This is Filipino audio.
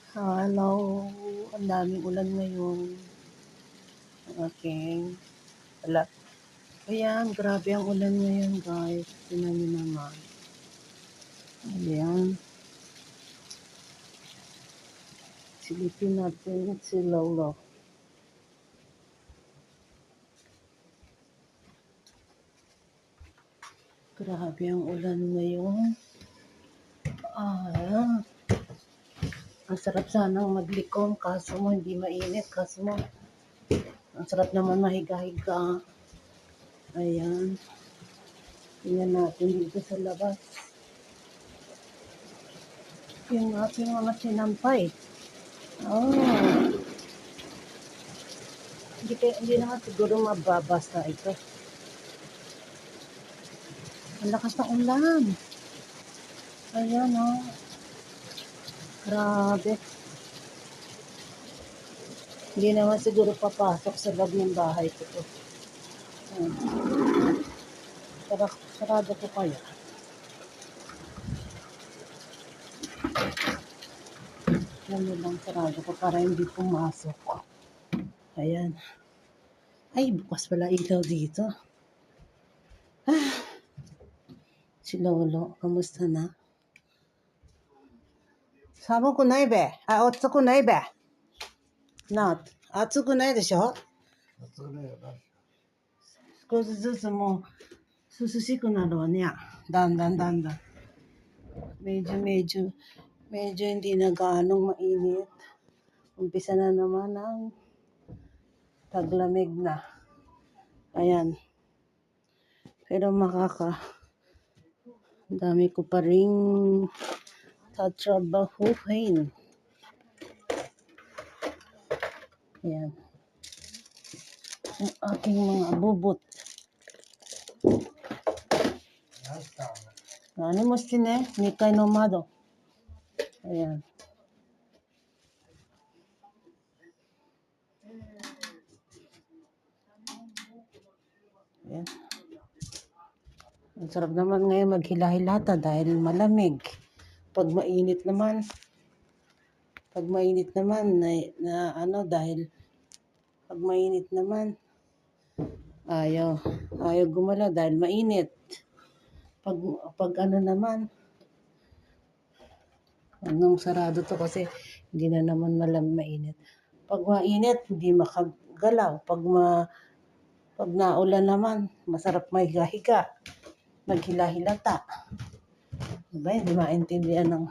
Hello, ang daming ulan ngayon. Okay. Wala. Ayan, grabe ang ulan ngayon, guys. Tingnan niyo naman. Ayan. Silipin natin si Lolo. Grabe ang ulan ngayon. Ayan. Ang sarap sanang maglikom, kaso mo hindi mainit. Kaso mo, ang sarap naman mahiga-higa. Ayan. Tingnan natin dito sa labas. Yung ating mga sinampay. Oh. Hindi naman siguro mababasa ito. Ang lakas ng ulan. Ayan, oh. Grabe. Hindi naman siguro papasok sa loob ng bahay ko to. Sarado ko kaya. Ano lang, sarado ko para hindi pumasok. Ayan. Ay, bukas pala ilaw dito. Si Lolo, kamusta na? Sabon koないべ。暑くないべ。なあ、暑くないでしょ？暑くないよな。少しずつもう涼しくなるわね。だんだん。Medyo hindi na gaanong mainit. Umpisa na naman ang taglamig na. Ayan. Pero dami ko pa ring tatrabahuhin. Ayan. Ang aking mga bubot. Ano mo sine? Nikay nomado. Ayan. Ayan. Ang sarap naman ngayon maghila-hilata dahil malamig. Pag mainit naman ayaw gumala dahil mainit. Pag ano naman, anong sarado to kasi hindi na naman mainit. Pag mainit, hindi makagalaw. Pag naulan naman, masarap mahiga-higa. Maghila-hilata. Diba? Hindi maintindihan ng